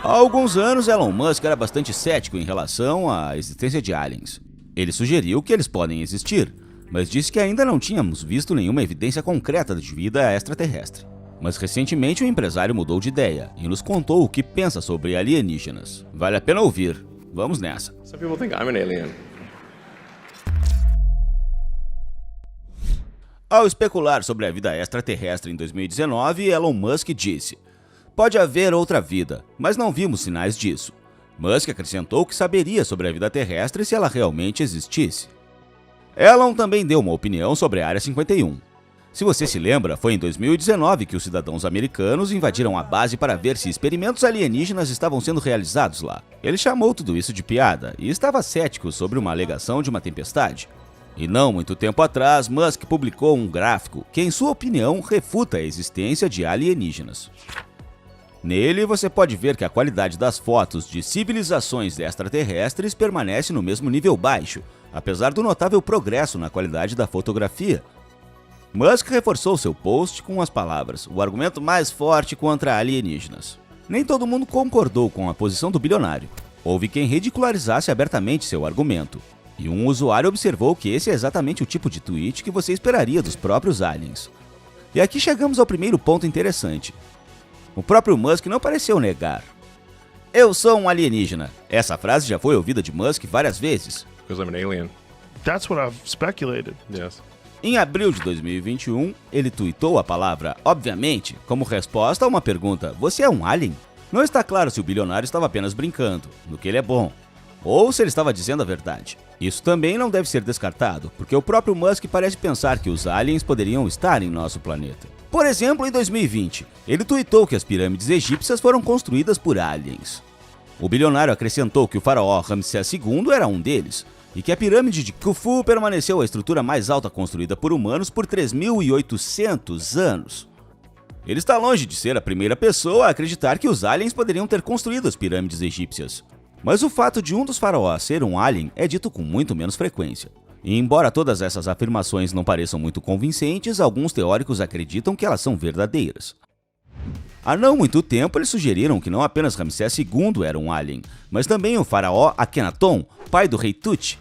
Há alguns anos, Elon Musk era bastante cético em relação à existência de aliens. Ele sugeriu que eles podem existir, mas disse que ainda não tínhamos visto nenhuma evidência concreta de vida extraterrestre. Mas recentemente o empresário mudou de ideia e nos contou o que pensa sobre alienígenas. Vale a pena ouvir. Vamos nessa. Some people think I'm an alien. Ao especular sobre a vida extraterrestre em 2019, Elon Musk disse: "Pode haver outra vida, mas não vimos sinais disso." Musk acrescentou que saberia sobre a vida terrestre se ela realmente existisse. Elon também deu uma opinião sobre a Área 51. Se você se lembra, foi em 2019 que os cidadãos americanos invadiram a base para ver se experimentos alienígenas estavam sendo realizados lá. Ele chamou tudo isso de piada e estava cético sobre uma alegação de uma tempestade. E não muito tempo atrás, Musk publicou um gráfico que, em sua opinião, refuta a existência de alienígenas. Nele, você pode ver que a qualidade das fotos de civilizações extraterrestres permanece no mesmo nível baixo, apesar do notável progresso na qualidade da fotografia. Musk reforçou seu post com as palavras: "O argumento mais forte contra alienígenas." Nem todo mundo concordou com a posição do bilionário. Houve quem ridicularizasse abertamente seu argumento. E um usuário observou que esse é exatamente o tipo de tweet que você esperaria dos próprios aliens. E aqui chegamos ao primeiro ponto interessante. O próprio Musk não pareceu negar. "Eu sou um alienígena." Essa frase já foi ouvida de Musk várias vezes. Because I'm an alien. That's what I've speculated. Yes. Em abril de 2021, ele tuitou a palavra "obviamente" como resposta a uma pergunta: "Você é um alien?" Não está claro se o bilionário estava apenas brincando, no que ele é bom, ou se ele estava dizendo a verdade. Isso também não deve ser descartado, porque o próprio Musk parece pensar que os aliens poderiam estar em nosso planeta. Por exemplo, em 2020, ele tuitou que as pirâmides egípcias foram construídas por aliens. O bilionário acrescentou que o faraó Ramsés II era um deles, e que a pirâmide de Khufu permaneceu a estrutura mais alta construída por humanos por 3.800 anos. Ele está longe de ser a primeira pessoa a acreditar que os aliens poderiam ter construído as pirâmides egípcias. Mas o fato de um dos faraós ser um alien é dito com muito menos frequência. E embora todas essas afirmações não pareçam muito convincentes, alguns teóricos acreditam que elas são verdadeiras. Há não muito tempo, eles sugeriram que não apenas Ramsés II era um alien, mas também o faraó Akhenaton, pai do rei Tut.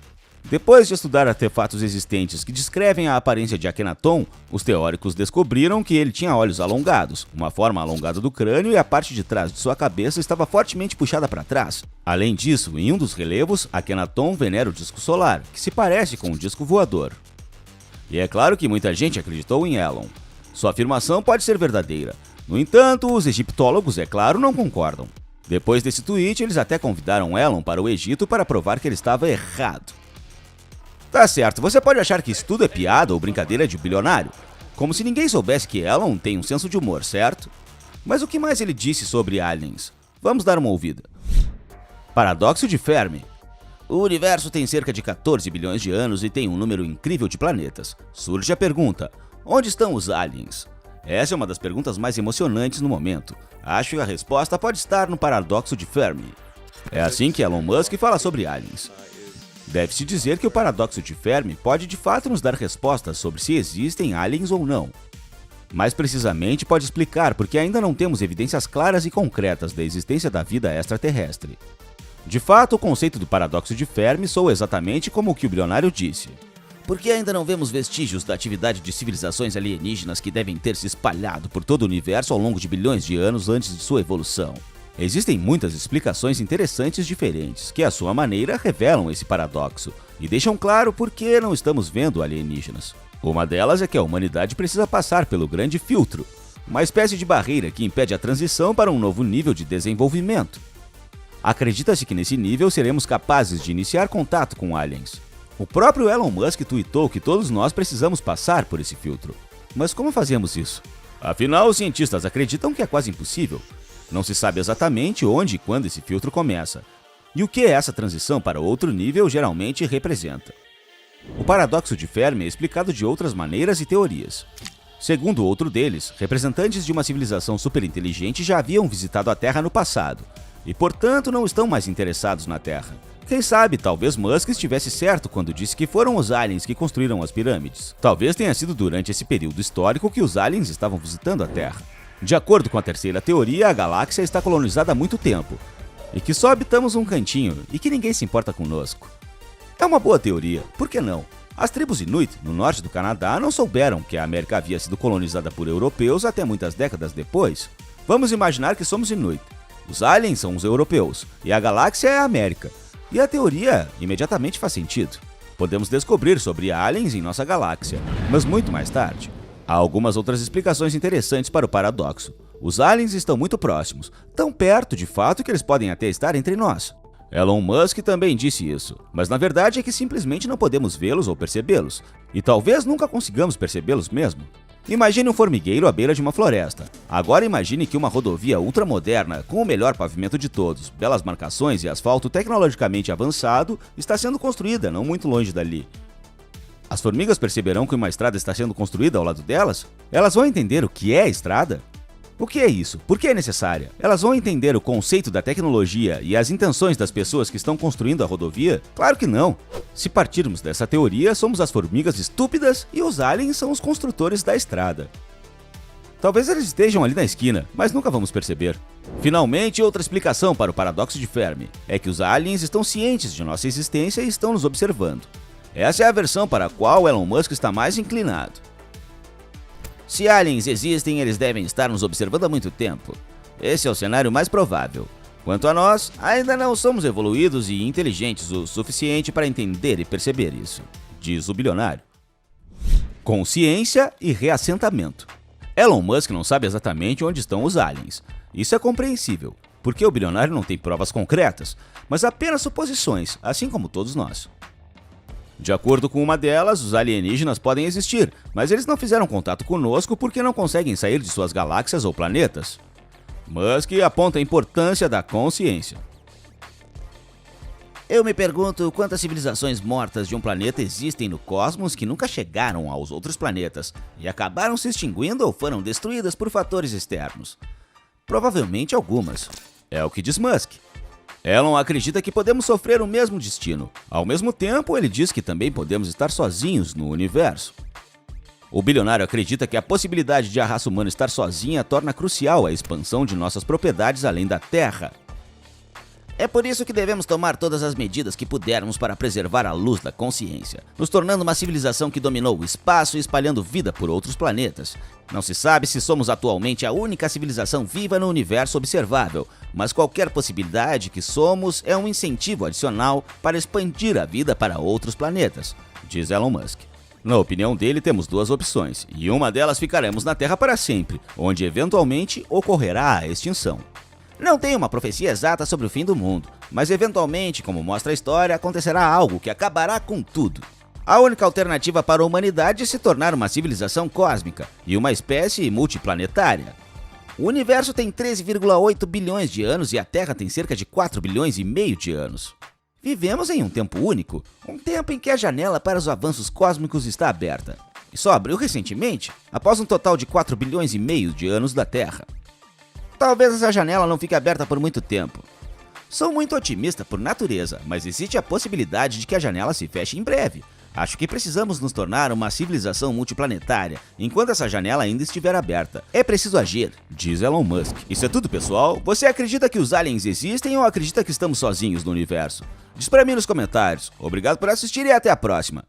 Depois de estudar artefatos existentes que descrevem a aparência de Akhenaton, os teóricos descobriram que ele tinha olhos alongados, uma forma alongada do crânio e a parte de trás de sua cabeça estava fortemente puxada para trás. Além disso, em um dos relevos, Akhenaton venera o disco solar, que se parece com um disco voador. E é claro que muita gente acreditou em Elon. Sua afirmação pode ser verdadeira. No entanto, os egiptólogos, é claro, não concordam. Depois desse tweet, eles até convidaram Elon para o Egito para provar que ele estava errado. Tá certo, você pode achar que isso tudo é piada ou brincadeira de bilionário, como se ninguém soubesse que Elon tem um senso de humor, certo? Mas o que mais ele disse sobre aliens? Vamos dar uma ouvida. Paradoxo de Fermi. O universo tem cerca de 14 bilhões de anos e tem um número incrível de planetas. Surge a pergunta: onde estão os aliens? Essa é uma das perguntas mais emocionantes no momento. Acho que a resposta pode estar no paradoxo de Fermi. É assim que Elon Musk fala sobre aliens. Deve-se dizer que o paradoxo de Fermi pode de fato nos dar respostas sobre se existem aliens ou não. Mais precisamente, pode explicar porque ainda não temos evidências claras e concretas da existência da vida extraterrestre. De fato, o conceito do paradoxo de Fermi soa exatamente como o que o bilionário disse. Porque ainda não vemos vestígios da atividade de civilizações alienígenas que devem ter se espalhado por todo o universo ao longo de bilhões de anos antes de sua evolução. Existem muitas explicações interessantes diferentes, que à sua maneira revelam esse paradoxo e deixam claro por que não estamos vendo alienígenas. Uma delas é que a humanidade precisa passar pelo grande filtro, uma espécie de barreira que impede a transição para um novo nível de desenvolvimento. Acredita-se que nesse nível seremos capazes de iniciar contato com aliens. O próprio Elon Musk tuitou que todos nós precisamos passar por esse filtro. Mas como fazemos isso? Afinal, os cientistas acreditam que é quase impossível. Não se sabe exatamente onde e quando esse filtro começa, e o que essa transição para outro nível geralmente representa. O paradoxo de Fermi é explicado de outras maneiras e teorias. Segundo outro deles, representantes de uma civilização superinteligente já haviam visitado a Terra no passado, e portanto não estão mais interessados na Terra. Quem sabe, talvez Musk estivesse certo quando disse que foram os aliens que construíram as pirâmides. Talvez tenha sido durante esse período histórico que os aliens estavam visitando a Terra. De acordo com a terceira teoria, a galáxia está colonizada há muito tempo, e que só habitamos um cantinho e que ninguém se importa conosco. É uma boa teoria, por que não? As tribos Inuit, no norte do Canadá, não souberam que a América havia sido colonizada por europeus até muitas décadas depois. Vamos imaginar que somos Inuit. Os aliens são os europeus, e a galáxia é a América. E a teoria imediatamente faz sentido. Podemos descobrir sobre aliens em nossa galáxia, mas muito mais tarde. Há algumas outras explicações interessantes para o paradoxo. Os aliens estão muito próximos, tão perto de fato que eles podem até estar entre nós. Elon Musk também disse isso, mas na verdade é que simplesmente não podemos vê-los ou percebê-los, e talvez nunca consigamos percebê-los mesmo. Imagine um formigueiro à beira de uma floresta. Agora imagine que uma rodovia ultramoderna, com o melhor pavimento de todos, belas marcações e asfalto tecnologicamente avançado, está sendo construída não muito longe dali. As formigas perceberão que uma estrada está sendo construída ao lado delas? Elas vão entender o que é estrada? O que é isso? Por que é necessária? Elas vão entender o conceito da tecnologia e as intenções das pessoas que estão construindo a rodovia? Claro que não! Se partirmos dessa teoria, somos as formigas estúpidas e os aliens são os construtores da estrada. Talvez eles estejam ali na esquina, mas nunca vamos perceber. Finalmente, outra explicação para o paradoxo de Fermi é que os aliens estão cientes de nossa existência e estão nos observando. Essa é a versão para a qual Elon Musk está mais inclinado. Se aliens existem, eles devem estar nos observando há muito tempo. Esse é o cenário mais provável. Quanto a nós, ainda não somos evoluídos e inteligentes o suficiente para entender e perceber isso, diz o bilionário. Consciência e reassentamento. Elon Musk não sabe exatamente onde estão os aliens. Isso é compreensível, porque o bilionário não tem provas concretas, mas apenas suposições, assim como todos nós. De acordo com uma delas, os alienígenas podem existir, mas eles não fizeram contato conosco porque não conseguem sair de suas galáxias ou planetas. Musk aponta a importância da consciência. Eu me pergunto quantas civilizações mortas de um planeta existem no cosmos que nunca chegaram aos outros planetas e acabaram se extinguindo ou foram destruídas por fatores externos. Provavelmente algumas. É o que diz Musk. Elon acredita que podemos sofrer o mesmo destino. Ao mesmo tempo, ele diz que também podemos estar sozinhos no universo. O bilionário acredita que a possibilidade de a raça humana estar sozinha torna crucial a expansão de nossas propriedades além da Terra. É por isso que devemos tomar todas as medidas que pudermos para preservar a luz da consciência, nos tornando uma civilização que dominou o espaço e espalhando vida por outros planetas. Não se sabe se somos atualmente a única civilização viva no universo observável, mas qualquer possibilidade que somos é um incentivo adicional para expandir a vida para outros planetas, diz Elon Musk. Na opinião dele, temos duas opções, e uma delas ficaremos na Terra para sempre, onde eventualmente ocorrerá a extinção. Não tem uma profecia exata sobre o fim do mundo, mas eventualmente, como mostra a história, acontecerá algo que acabará com tudo. A única alternativa para a humanidade é se tornar uma civilização cósmica e uma espécie multiplanetária. O universo tem 13,8 bilhões de anos e a Terra tem cerca de 4 bilhões e meio de anos. Vivemos em um tempo único, um tempo em que a janela para os avanços cósmicos está aberta. E só abriu recentemente, após um total de 4 bilhões e meio de anos da Terra. Talvez essa janela não fique aberta por muito tempo. Sou muito otimista por natureza, mas existe a possibilidade de que a janela se feche em breve. Acho que precisamos nos tornar uma civilização multiplanetária enquanto essa janela ainda estiver aberta. É preciso agir, diz Elon Musk. Isso é tudo, pessoal? Você acredita que os aliens existem ou acredita que estamos sozinhos no universo? Diz pra mim nos comentários. Obrigado por assistir e até a próxima.